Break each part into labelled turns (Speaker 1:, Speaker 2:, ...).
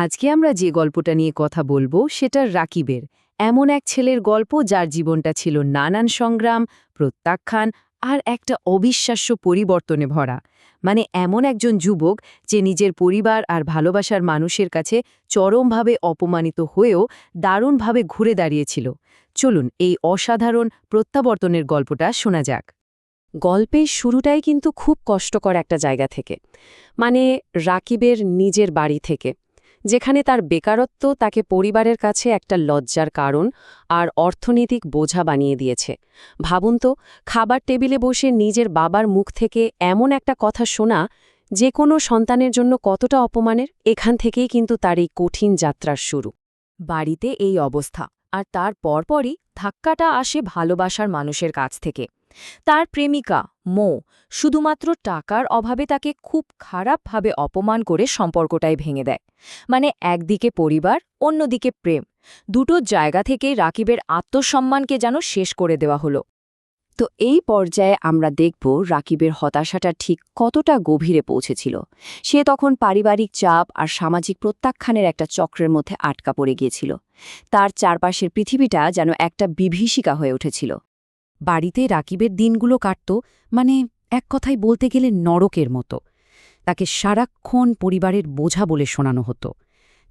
Speaker 1: আজকে আমরা যে গল্পটা নিয়ে কথা বলবো সেটা রাকিবের। এমন এক ছেলের গল্প যার জীবনটা ছিল নানান সংগ্রাম, প্রত্যাখ্যান আর একটা অবিশ্বাস্য পরিবর্তনে ভরা। মানে এমন একজন যুবক যে নিজের পরিবার আর ভালোবাসার মানুষের কাছে চরমভাবে অপমানিত হয়েও দারুণভাবে ঘুরে দাঁড়িয়েছিল। চলুন এই অসাধারণ প্রত্যাবর্তনের গল্পটা শোনা যাক। গল্পের শুরুটাই কিন্তু খুব কষ্টকর একটা জায়গা থেকে, মানে রাকিবের নিজের বাড়ি থেকে, যেখানে তার বেকারত্ব তাকে পরিবারের কাছে একটা লজ্জার কারণ আর অর্থনৈতিক বোঝা বানিয়ে দিয়েছে। ভাবুন তো, খাবার টেবিলে বসে নিজের বাবার মুখ থেকে এমন একটা কথা শোনা যে কোনো সন্তানের জন্য কতটা অপমানের। এখান থেকেই কিন্তু তার এই কঠিন যাত্রার শুরু। বাড়িতে এই অবস্থা, আর তার পরপরই ধাক্কাটা আসে ভালোবাসার মানুষের কাছ থেকে। তার প্রেমিকা মো শুধুমাত্র টাকার অভাবে তাকে খুব খারাপভাবে অপমান করে সম্পর্কটাই ভেঙে দেয়। মানে একদিকে পরিবার, অন্যদিকে প্রেম, দুটো জায়গা থেকেই রাকিবের আত্মসম্মানকে যেন শেষ করে দেওয়া হলো। তো এই পর্যায়ে আমরা দেখব রাকিবের হতাশাটা ঠিক কতটা গভীরে পৌঁছেছিল। সে তখন পারিবারিক চাপ আর সামাজিক প্রত্যাখ্যানের একটা চক্রের মধ্যে আটকা পড়ে গিয়েছিল। তার চারপাশের পৃথিবীটা যেন একটা বিভীষিকা হয়ে উঠেছিল। বাড়িতে রাকিবের দিনগুলো কাটত, মানে এক কথায় বলতে গেলে নরকের মতো। তাকে সারাক্ষণ পরিবারের বোঝা বলে শোনানো হতো।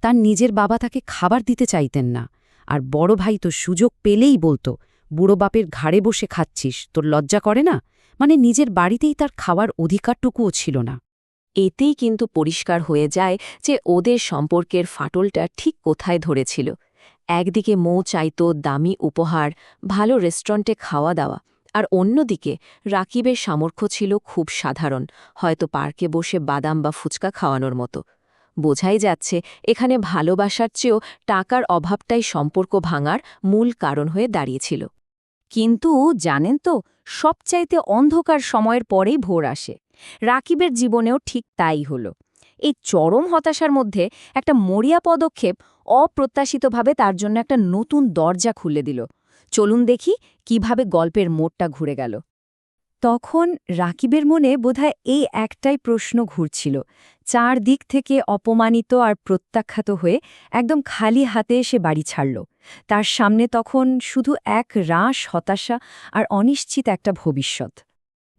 Speaker 1: তার নিজের বাবা তাকে খাবার দিতে চাইতেন না, আর বড় ভাই তো সুযোগ পেলেই বলতো, বুড়ো বাপের ঘাড়ে বসে খাচ্ছিস, তোর লজ্জা করে না? মানে নিজের বাড়িতেই তার খাওয়ার অধিকারটুকুও ছিল না। এতেই কিন্তু পরিষ্কার হয়ে যায় যে ওদের সম্পর্কের ফাটলটা ঠিক কোথায় ধরেছিল। একদিকে মৌ চাইত দামি উপহার, ভালো রেস্টুরেন্টে খাওয়া দাওয়া, আর অন্যদিকে রাকিবের সামর্থ্য ছিল খুব সাধারণ, হয়তো পার্কে বসে বাদাম বা ফুচকা খাওয়ানোর মতো। বোঝাই যাচ্ছে এখানে ভালোবাসার চেয়েও টাকার অভাবটাই সম্পর্ক ভাঙার মূল কারণ হয়ে দাঁড়িয়েছিল। কিন্তু জানেন তো, সবচাইতে অন্ধকার সময়ের পরেই ভোর আসে। রাকিবের জীবনেও ঠিক তাই হলো। এই চরম হতাশার মধ্যে একটা মরিয়া পদক্ষেপ অপ্রত্যাশিতভাবে তার জন্য একটা নতুন দরজা খুলে দিল। চলুন দেখি কিভাবে গল্পের মোড়টা ঘুরে গেল। তখন রাকিবের মনে বোধহয় এই একটাই প্রশ্ন ঘুরছিল। চারদিক থেকে অপমানিত আর প্রত্যাখ্যাত হয়ে একদম খালি হাতে সে বাড়ি ছাড়ল। তার সামনে তখন শুধু এক রাশ হতাশা আর অনিশ্চিত একটা ভবিষ্যৎ।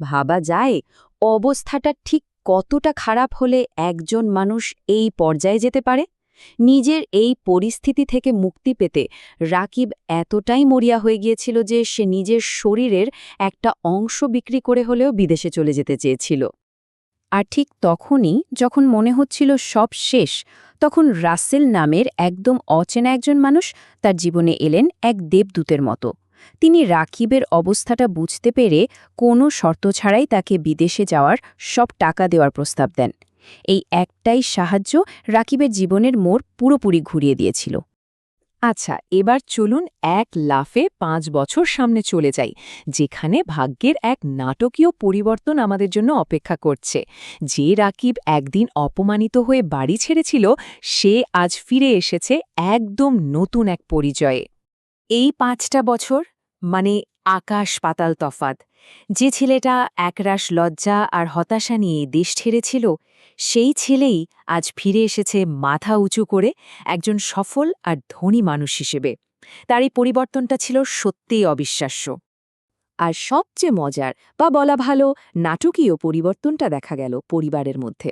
Speaker 1: ভাবা যায় অবস্থাটা ঠিক কতটা খারাপ হলে একজন মানুষ এই পর্যায়ে যেতে পারে। নিজের এই পরিস্থিতি থেকে মুক্তি পেতে রাকিব এতটাই মরিয়া হয়ে গিয়েছিল যে সে নিজের শরীরের একটা অংশ বিক্রি করে হলেও বিদেশে চলে যেতে চেয়েছিল। আর ঠিক তখনই যখন মনে হচ্ছিল সব শেষ, তখন রাসেল নামের একদম অচেনা একজন মানুষ তার জীবনে এলেন এক দেবদূতের মতো। তিনি রাকিবের অবস্থাটা বুঝতে পেরে কোনো শর্ত ছাড়াই তাকে বিদেশে যাওয়ার সব টাকা দেওয়ার প্রস্তাব দেন। এই একটাই সাহায্য রাকিবের জীবনের মোড় পুরোপুরি ঘুরিয়ে দিয়েছিল। আচ্ছা, এবার চলুন এক লাফে ৫ বছর সামনে চলে যাই, যেখানে ভাগ্যের এক নাটকীয় পরিবর্তন আমাদের জন্য অপেক্ষা করছে। যে রাকিব একদিন অপমানিত হয়ে বাড়ি ছেড়েছিল, সে আজ ফিরে এসেছে একদম নতুন এক পরিচয়ে। এই ৫টা বছর মানে আকাশ পাতাল তফাত। যে ছেলেটা একরাশ লজ্জা আর হতাশা নিয়ে দেশ ছেড়েছিল, সেই ছেলেই আজ ফিরে এসেছে মাথা উঁচু করে একজন সফল আর ধনী মানুষ হিসেবে। তার এই পরিবর্তনটা ছিল সত্যিই অবিশ্বাস্য। আর সবচেয়ে মজার বা বলা ভালো নাটকীয় পরিবর্তনটা দেখা গেল পরিবারের মধ্যে।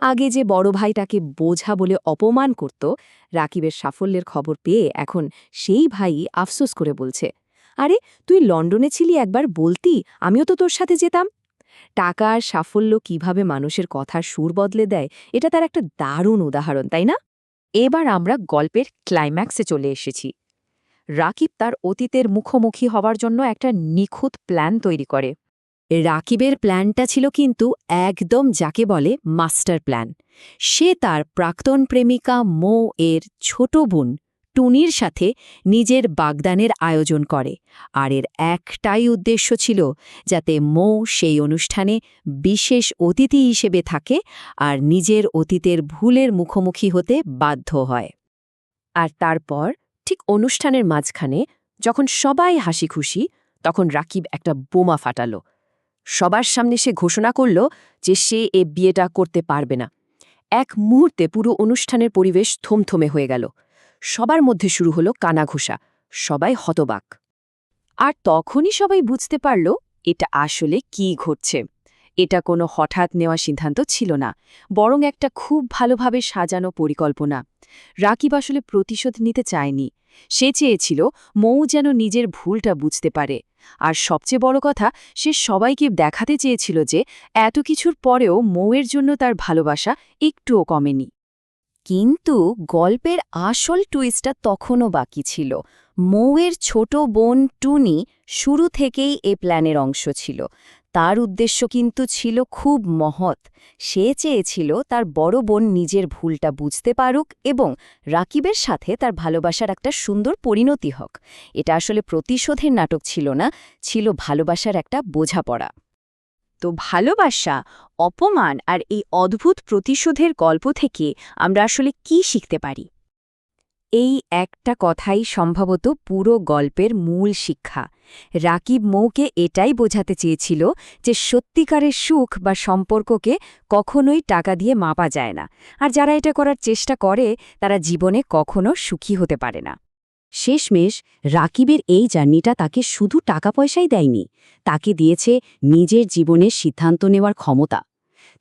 Speaker 1: আগে যে বড় ভাই তাকে বোঝা বলে অপমান করত, রাকিবের সাফল্যের খবর পেয়ে এখন সেই ভাই আফসোস করে বলছে, আরে তুই লন্ডনে ছিলি, একবার বলতি, আমিও তো তোর সাথে যেতাম। টাকা আর সাফল্য কিভাবে মানুষের কথার সুর বদলে দেয়, এটা তার একটা দারুণ উদাহরণ, তাই না? এবার আমরা গল্পের ক্লাইম্যাক্সে চলে এসেছি। রাকিব তার অতীতের মুখোমুখি হওয়ার জন্য একটা নিখুঁত প্ল্যান তৈরি করে। রাকিবের প্ল্যানটা ছিল কিন্তু একদম যাকে বলে মাস্টার প্ল্যান। সে তার প্রাক্তন প্রেমিকা মো এর ছোট বোন টুনির সাথে নিজের বাগদানের আয়োজন করে, আর এর একটাই উদ্দেশ্য ছিল যাতে মো সেই অনুষ্ঠানে বিশেষ অতিথি হিসেবে থাকে আর নিজের অতীতের ভুলের মুখোমুখি হতে বাধ্য হয়। আর তারপর ঠিক অনুষ্ঠানের মাঝখানে যখন সবাই হাসি খুশি, তখন রাকিব একটা বোমা ফাটালো। সবার সামনে সে ঘোষণা করল যে সে এ বিয়েটা করতে পারবে না। এক মুহূর্তে পুরো অনুষ্ঠানের পরিবেশ থমথমে হয়ে গেল। সবার মধ্যে শুরু হলো কানাঘুষা, সবাই হতবাক। আর তখনই সবাই বুঝতে পারল এটা আসলে কি ঘটছে। এটা কোনো হঠাৎ নেওয়া সিদ্ধান্ত ছিল না, বরং একটা খুব ভালোভাবে সাজানো পরিকল্পনা। রাকিব আসলে প্রতিশোধ নিতে চায়নি। সে চেয়েছিল মৌ যেন নিজের ভুলটা বুঝতে পারে। আর সবচেয়ে বড় কথা, সে সবাইকে দেখাতে চেয়েছিল যে এত কিছুর পরেও মৌয়ের জন্য তার ভালোবাসা একটুও কমেনি। কিন্তু গল্পের আসল টুইস্টটা তখনও বাকি ছিল। মৌয়ের ছোট বোন টুনি শুরু থেকেই এ প্ল্যানের অংশ ছিল। তার উদ্দেশ্য কিন্তু ছিল খুব মহৎ। সে চেয়েছিল তার বড় বোন নিজের ভুলটা বুঝতে পারুক এবং রাকিবের সাথে তার ভালোবাসার একটা সুন্দর পরিণতি হোক। এটা আসলে প্রতিশোধের নাটক ছিল না, ছিল ভালোবাসার একটা বোঝাপড়া। তো ভালোবাসা, অপমান আর এই অদ্ভুত প্রতিশোধের গল্প থেকে আমরা আসলে কি শিখতে পারি? এই একটা কথাই সম্ভবত পুরো গল্পের মূল শিক্ষা। রাকিব মৌকে এটাই বোঝাতে চেয়েছিল যে সত্যিকারের সুখ বা সম্পর্ককে কখনোই টাকা দিয়ে মাপা যায় না, আর যারা এটা করার চেষ্টা করে তারা জীবনে কখনো সুখী হতে পারে না। শেষমেশ রাকিবের এই জার্নিটা তাকে শুধু টাকা পয়সাই দেয়নি, তাকে দিয়েছে নিজের জীবনের সিদ্ধান্ত নেওয়ার ক্ষমতা।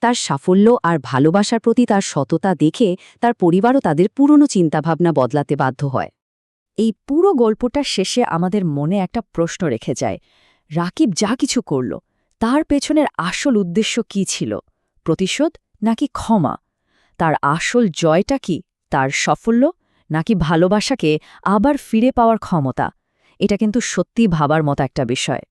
Speaker 1: তার সাফল্য আর ভালোবাসার প্রতি তার সততা দেখে তার পরিবারও তাদের পুরনো চিন্তাভাবনা বদলাতে বাধ্য হয়। এই পুরো গল্পটার শেষে আমাদের মনে একটা প্রশ্ন রেখে যায়, রাকিব যা কিছু করল তার পেছনের আসল উদ্দেশ্য কি ছিল? প্রতিশোধ নাকি ক্ষমা? তার আসল জয়টা কি? তার সাফল্য নাকি ভালোবাসাকে আবার ফিরে পাওয়ার ক্ষমতা? এটা কিন্তু সত্যি ভাবার মতো একটা বিষয়।